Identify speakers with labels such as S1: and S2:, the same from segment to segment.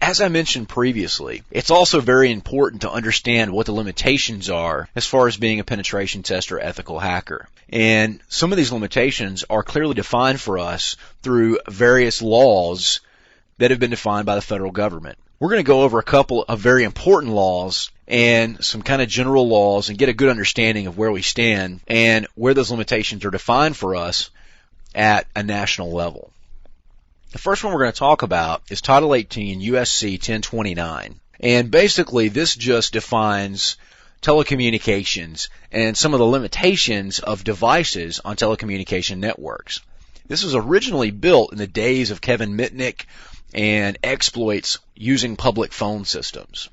S1: as I mentioned previously, it's also very important to understand what the limitations are as far as being a penetration tester or ethical hacker. And some of these limitations are clearly defined for us through various laws that have been defined by the federal government. We're going to go over a couple of very important laws and some kind of general laws and get a good understanding of where we stand and where those limitations are defined for us at a national level. The first one we're going to talk about is Title 18 USC 1029. And basically this just defines telecommunications and some of the limitations of devices on telecommunication networks. This was originally built in the days of Kevin Mitnick and exploits using public phone systems.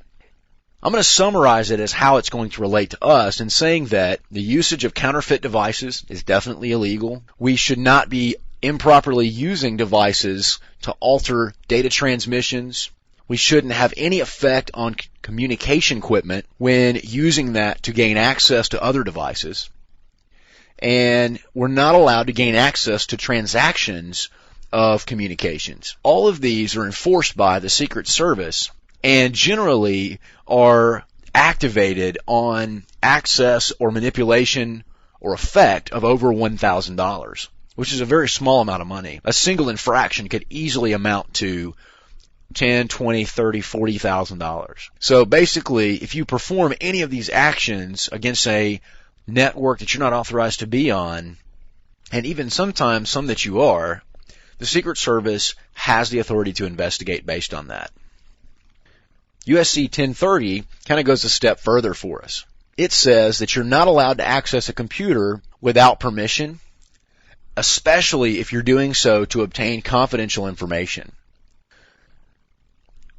S1: I'm going to summarize it as how it's going to relate to us in saying that the usage of counterfeit devices is definitely illegal. We should not be improperly using devices to alter data transmissions. We shouldn't have any effect on communication equipment when using that to gain access to other devices. And we're not allowed to gain access to transactions of communications. All of these are enforced by the Secret Service and generally are activated on access or manipulation or effect of over $1,000. Which is a very small amount of money. A single infraction could easily amount to $10, $20, $30, $40,000. So basically, if you perform any of these actions against a network that you're not authorized to be on, and even sometimes some that you are, the Secret Service has the authority to investigate based on that. USC 1030 kind of goes a step further for us. It says that you're not allowed to access a computer without permission, especially if you're doing so to obtain confidential information.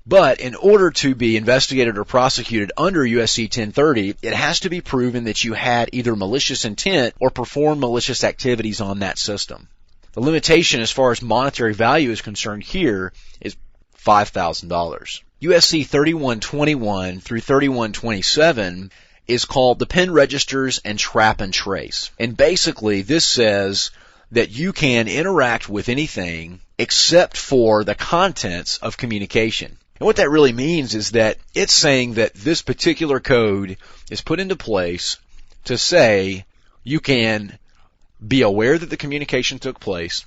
S1: But in order to be investigated or prosecuted under USC 1030, it has to be proven that you had either malicious intent or performed malicious activities on that system. The limitation as far as monetary value is concerned here is $5,000. USC 3121 through 3127 is called the Pen Registers and Trap and Trace. And basically this says that you can interact with anything except for the contents of communication. And what that really means is that it's saying that this particular code is put into place to say you can be aware that the communication took place,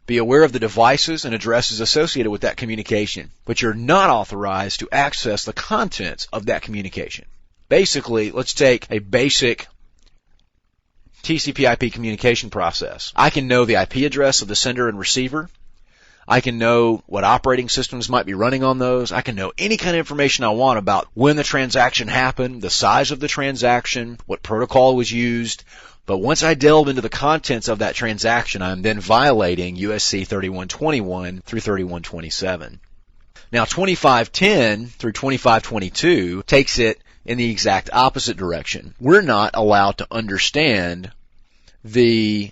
S1: be aware of the devices and addresses associated with that communication, but you're not authorized to access the contents of that communication. Basically, let's take a basic TCP/IP communication process. I can know the IP address of the sender and receiver. I can know what operating systems might be running on those. I can know any kind of information I want about when the transaction happened, the size of the transaction, what protocol was used. But once I delve into the contents of that transaction, I'm then violating USC 3121 through 3127. Now 2510 through 2522 takes it in the exact opposite direction. We're not allowed to understand the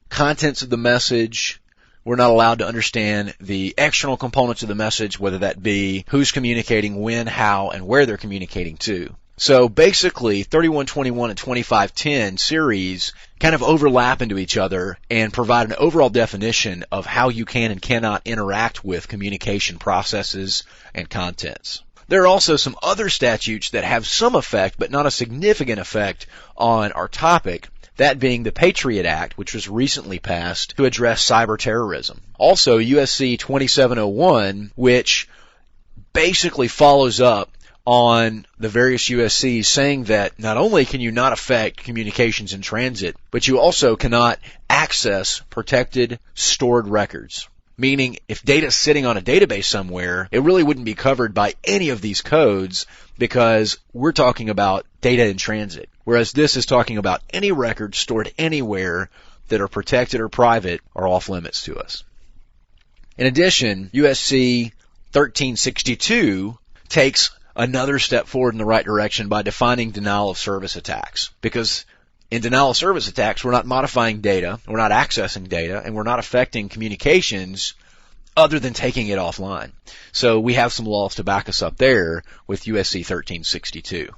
S1: contents of the message. We're not allowed to understand the external components of the message, whether that be who's communicating, when, how, and where they're communicating to. So basically, 3121 and 2510 series kind of overlap into each other and provide an overall definition of how you can and cannot interact with communication processes and contents. There are also some other statutes that have some effect, but not a significant effect on our topic, that being the Patriot Act, which was recently passed to address cyber terrorism. Also, USC 2701, which basically follows up on the various USCs saying that not only can you not affect communications in transit, but you also cannot access protected stored records. Meaning, if data is sitting on a database somewhere, it really wouldn't be covered by any of these codes because we're talking about data in transit. Whereas this is talking about any records stored anywhere that are protected or private are off limits to us. In addition, USC 1362 takes another step forward in the right direction by defining denial of service attacks. Because in denial of service attacks, we're not modifying data, we're not accessing data, and we're not affecting communications other than taking it offline. So we have some laws to back us up there with USC 1362.